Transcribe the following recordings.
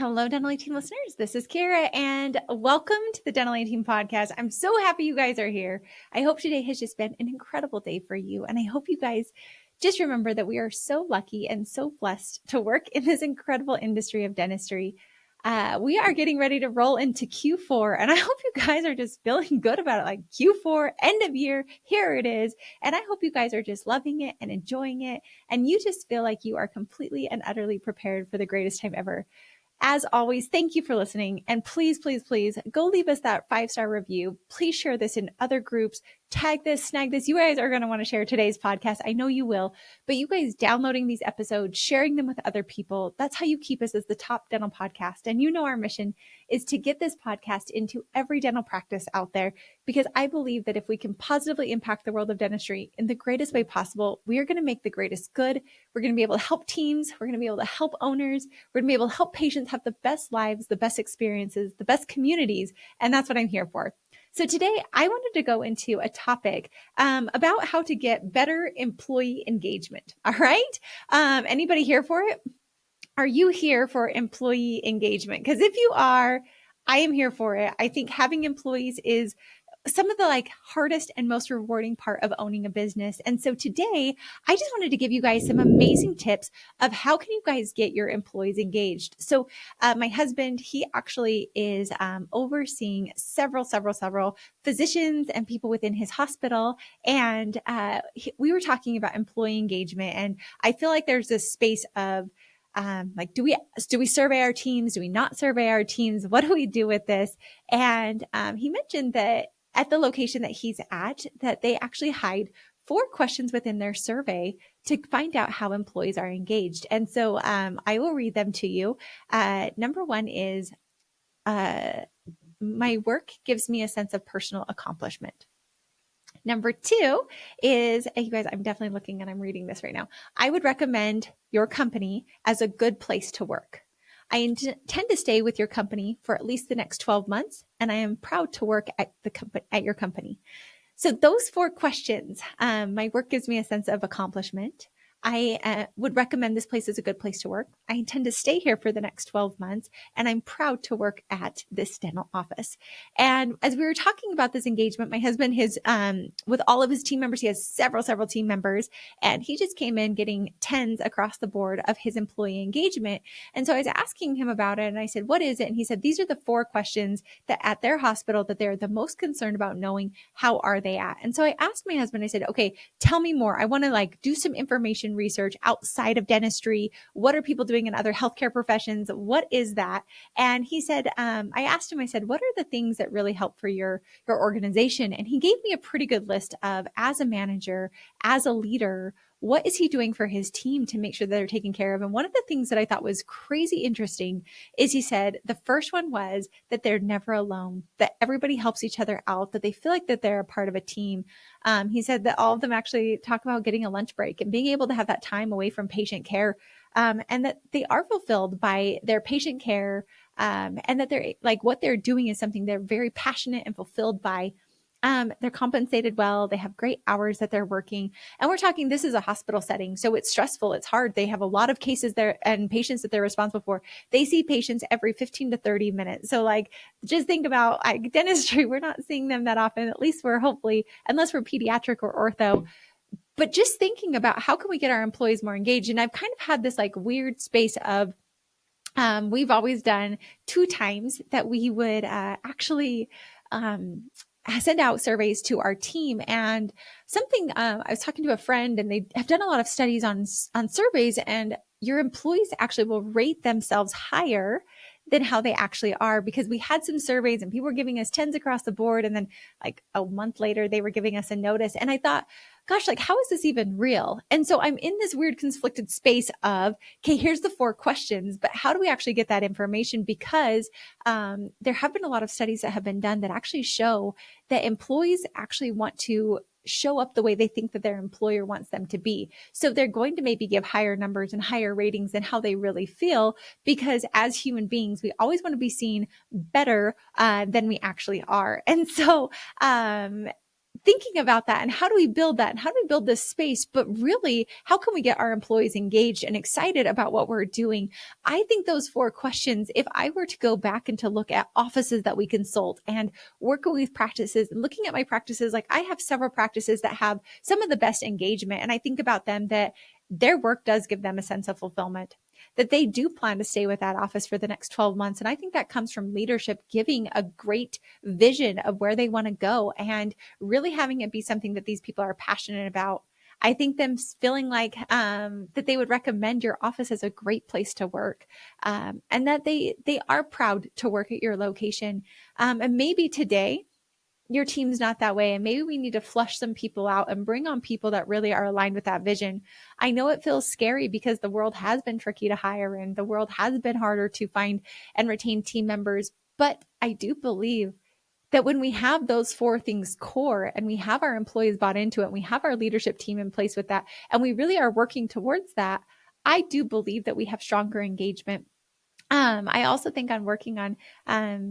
Hello, Dental 18 listeners. This is Kiera, and welcome to the Dental 18 podcast. I'm so happy you guys are here. I hope today has just been an incredible day for you, and I hope you guys just remember that we are so lucky and so blessed to work in this incredible industry of dentistry. We are getting ready to roll into Q4, and I hope you guys are just feeling good about it. Like Q4, end of year, here it is. And I hope you guys are just loving it and enjoying it, and you just feel like you are completely and utterly prepared for the greatest time ever. As always, thank you for listening. And please, please, please go leave us that 5-star review. Please share this in other groups. Tag this, snag this. You guys are going to want to share today's podcast. I know you will. But you guys downloading these episodes, sharing them with other people, that's how you keep us as the top dental podcast. And you know our mission is to get this podcast into every dental practice out there, because I believe that if we can positively impact the world of dentistry in the greatest way possible, we are going to make the greatest good. We're going to be able to help teams. We're going to be able to help owners. We're going to be able to help patients have the best lives, the best experiences, the best communities. And that's what I'm here for. So today I wanted to go into a topic about how to get better employee engagement. All right. Anybody here for it? Are you here for employee engagement? Because if you are, I am here for it. I think having employees is some of the hardest and most rewarding part of owning a business. And so today I just wanted to give you guys some amazing tips of how can you guys get your employees engaged. So my husband, he actually is overseeing several physicians and people within his hospital. And we were talking about employee engagement. And I feel like there's this space of do we survey our teams? Do we not survey our teams? What do we do with this? And he mentioned that at the location that he's at, that they actually hide 4 questions within their survey to find out how employees are engaged. And so I will read them to you. Number 1 is, my work gives me a sense of personal accomplishment. Number 2 is, you guys, I'm definitely looking and I'm reading this right now. I would recommend your company as a good place to work. I intend to stay with your company for at least the next 12 months, and I am proud to work at your company. So those 4 questions, my work gives me a sense of accomplishment. I would recommend this place as a good place to work. I intend to stay here for the next 12 months, and I'm proud to work at this dental office. And as we were talking about this engagement, my husband has, with all of his team members, he has several team members, and he just came in getting 10s across the board of his employee engagement. And so I was asking him about it, and I said, what is it? And he said, these are the 4 questions that at their hospital that they're the most concerned about knowing. How are they at? And so I asked my husband, I said, okay, tell me more. I want to do some information research outside of dentistry. What are people doing in other healthcare professions? What is that? And he said, I asked him, I said, what are the things that really help for your organization? And he gave me a pretty good list of, as a manager, as a leader, what is he doing for his team to make sure that they're taken care of? And one of the things that I thought was crazy interesting is he said the first one was that they're never alone, that everybody helps each other out, that they feel like that they're a part of a team. He said that all of them actually talk about getting a lunch break and being able to have that time away from patient care, and that they are fulfilled by their patient care, and that they're what they're doing is something they're very passionate and fulfilled by. They're compensated well. They have great hours that they're working. And we're talking, this is a hospital setting. So it's stressful. It's hard. They have a lot of cases there and patients that they're responsible for. They see patients every 15 to 30 minutes. So just think about dentistry. We're not seeing them that often. At least we're hopefully, unless we're pediatric or ortho. But just thinking about how can we get our employees more engaged? And I've kind of had this weird space of, we've always done 2 times that we would actually, send out surveys to our team. And something, I was talking to a friend, and they have done a lot of studies on surveys, and your employees actually will rate themselves higher than how they actually are, because we had some surveys and people were giving us 10s across the board. And then a month later, they were giving us a notice. And I thought, gosh, how is this even real? And so I'm in this weird conflicted space of, okay, here's the 4 questions, but how do we actually get that information? Because there have been a lot of studies that have been done that actually show that employees actually want to show up the way they think that their employer wants them to be. So they're going to maybe give higher numbers and higher ratings than how they really feel, because as human beings, we always want to be seen better than we actually are. And so thinking about that and how do we build that and how do we build this space, but really how can we get our employees engaged and excited about what we're doing? I think those 4 questions, if I were to go back and to look at offices that we consult and working with practices and looking at my practices, like I have several practices that have some of the best engagement. And I think about them that their work does give them a sense of fulfillment, that they do plan to stay with that office for the next 12 months. And I think that comes from leadership giving a great vision of where they want to go and really having it be something that these people are passionate about. I think them feeling like that they would recommend your office as a great place to work, and that they are proud to work at your location. And maybe today your team's not that way. And maybe we need to flush some people out and bring on people that really are aligned with that vision. I know it feels scary because the world has been tricky to hire and the world has been harder to find and retain team members. But I do believe that when we have those 4 things core and we have our employees bought into it, we have our leadership team in place with that, and we really are working towards that, I do believe that we have stronger engagement. I also think on working on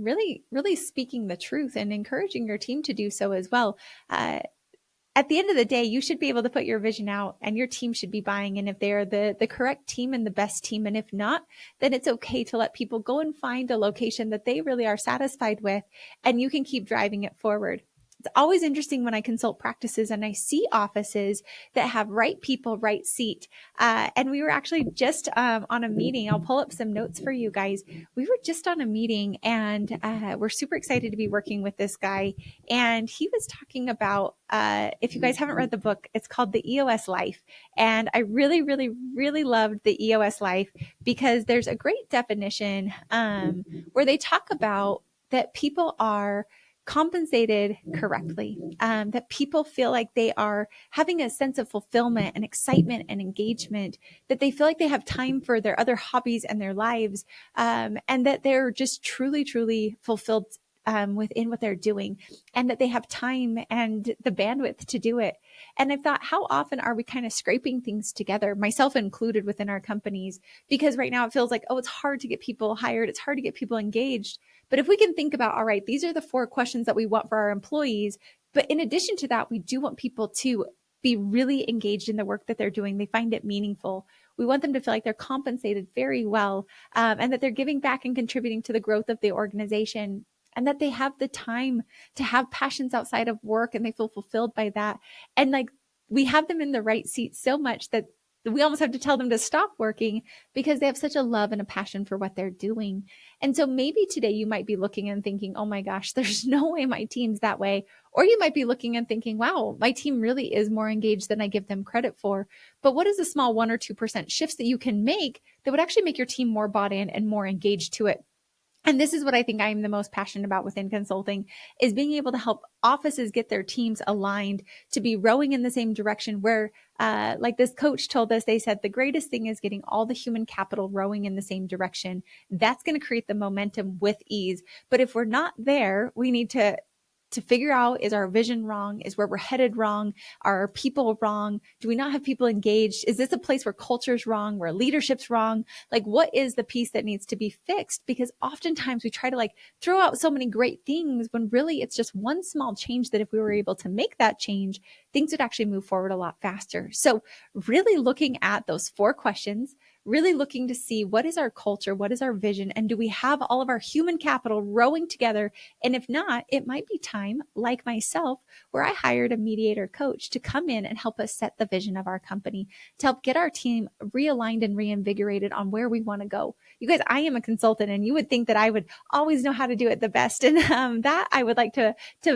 really, really speaking the truth and encouraging your team to do so as well. At the end of the day, you should be able to put your vision out and your team should be buying in if they're the correct team and the best team. And if not, then it's okay to let people go and find a location that they really are satisfied with and you can keep driving it forward. It's always interesting when I consult practices and I see offices that have right people, right seat. And we were actually just on a meeting. I'll pull up some notes for you guys. We were just on a meeting and we're super excited to be working with this guy. And he was talking about, if you guys haven't read the book, it's called The EOS Life. And I really, really, really loved The EOS Life because there's a great definition where they talk about that people are compensated correctly, that people feel like they are having a sense of fulfillment and excitement and engagement, that they feel like they have time for their other hobbies and their lives, and that they're just truly, truly fulfilled within what they're doing, and that they have time and the bandwidth to do it. And I thought, how often are we kind of scraping things together, myself included within our companies? Because right now it feels like, oh, it's hard to get people hired. It's hard to get people engaged. But if we can think about, all right, these are the 4 questions that we want for our employees. But in addition to that, we do want people to be really engaged in the work that they're doing. They find it meaningful. We want them to feel like they're compensated very well, and that they're giving back and contributing to the growth of the organization, and that they have the time to have passions outside of work and they feel fulfilled by that. And like we have them in the right seat so much that we almost have to tell them to stop working because they have such a love and a passion for what they're doing. And so maybe today you might be looking and thinking, oh my gosh, there's no way my team's that way. Or you might be looking and thinking, wow, my team really is more engaged than I give them credit for. But what is the small 1 or 2% shifts that you can make that would actually make your team more bought in and more engaged to it? And this is what I think I'm the most passionate about within consulting, is being able to help offices get their teams aligned to be rowing in the same direction where, like this coach told us, they said the greatest thing is getting all the human capital rowing in the same direction. That's going to create the momentum with ease. But if we're not there, we need to figure out, is our vision wrong? Is where we're headed wrong? Are our people wrong? Do we not have people engaged? Is this a place where culture's wrong, where leadership's wrong? Like, what is the piece that needs to be fixed? Because oftentimes we try to like throw out so many great things when really it's just one small change that if we were able to make that change, things would actually move forward a lot faster. So really looking at those 4 questions, really looking to see what is our culture, what is our vision, and do we have all of our human capital rowing together? And if not, it might be time, like myself, where I hired a mediator coach to come in and help us set the vision of our company, to help get our team realigned and reinvigorated on where we want to go. You guys, I am a consultant, and you would think that I would always know how to do it the best. And that I would like to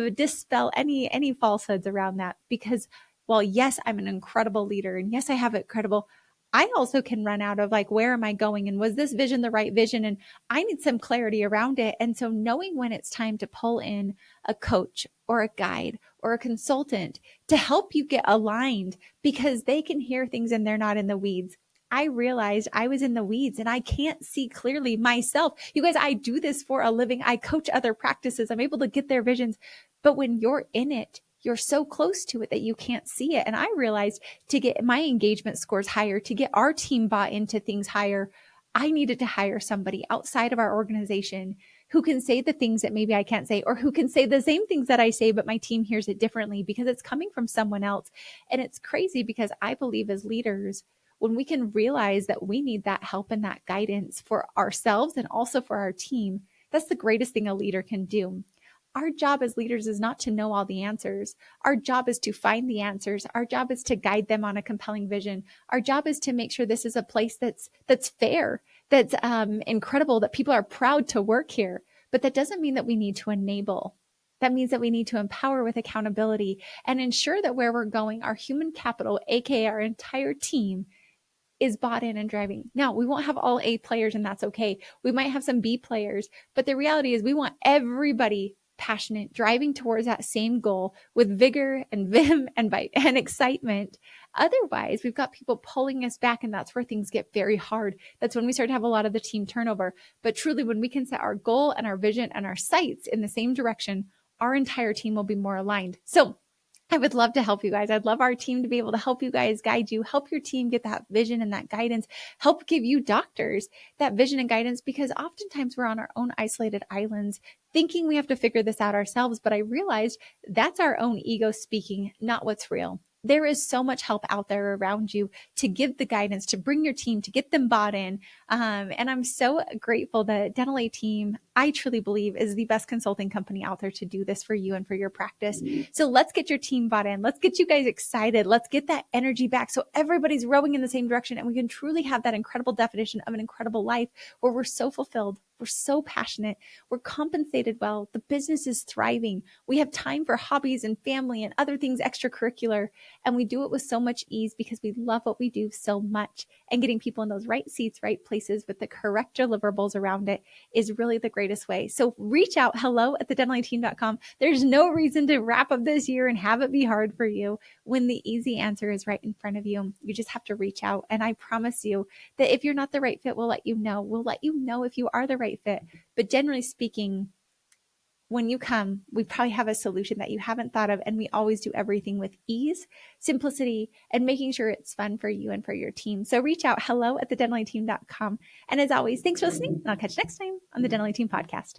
dispel any falsehoods around that, because while yes, I'm an incredible leader, and yes, I have incredible, I also can run out of like, where am I going? And was this vision the right vision? And I need some clarity around it. And so knowing when it's time to pull in a coach or a guide or a consultant to help you get aligned, because they can hear things and they're not in the weeds. I realized I was in the weeds and I can't see clearly myself. You guys, I do this for a living. I coach other practices. I'm able to get their visions. But when you're in it, you're so close to it that you can't see it. And I realized to get my engagement scores higher, to get our team bought into things higher, I needed to hire somebody outside of our organization who can say the things that maybe I can't say, or who can say the same things that I say, but my team hears it differently because it's coming from someone else. And it's crazy because I believe as leaders, when we can realize that we need that help and that guidance for ourselves and also for our team, that's the greatest thing a leader can do. Our job as leaders is not to know all the answers. Our job is to find the answers. Our job is to guide them on a compelling vision. Our job is to make sure this is a place that's fair, that's incredible, that people are proud to work here. But that doesn't mean that we need to enable. That means that we need to empower with accountability and ensure that where we're going, our human capital, aka our entire team, is bought in and driving. Now, we won't have all A players, and that's okay. We might have some B players, but the reality is we want everybody passionate, driving towards that same goal with vigor and vim and bite and excitement. Otherwise, we've got people pulling us back, and that's where things get very hard. That's when we start to have a lot of the team turnover. But truly, when we can set our goal and our vision and our sights in the same direction, our entire team will be more aligned. So I would love to help you guys. I'd love our team to be able to help you guys, guide you, help your team get that vision and that guidance, help give you doctors that vision and guidance, because oftentimes we're on our own isolated islands thinking we have to figure this out ourselves. But I realized that's our own ego speaking, not what's real. There is so much help out there around you to give the guidance, to bring your team, to get them bought in. And I'm so grateful that Dental A Team, I truly believe, is the best consulting company out there to do this for you and for your practice. So let's get your team bought in. Let's get you guys excited. Let's get that energy back so everybody's rowing in the same direction and we can truly have that incredible definition of an incredible life where we're so fulfilled. We're so passionate. We're compensated well. The business is thriving. We have time for hobbies and family and other things extracurricular. And we do it with so much ease because we love what we do so much. And getting people in those right seats, right places with the correct deliverables around it is really the greatest way. So reach out, hello@thedentalateam.com. There's no reason to wrap up this year and have it be hard for you when the easy answer is right in front of you. You just have to reach out. And I promise you that if you're not the right fit, we'll let you know. We'll let you know if you are the right fit. But generally speaking, when you come, we probably have a solution that you haven't thought of. And we always do everything with ease, simplicity, and making sure it's fun for you and for your team. So reach out, hello@thedentalateam.com. And as always, thanks for listening. And I'll catch you next time on the Dental A Team podcast.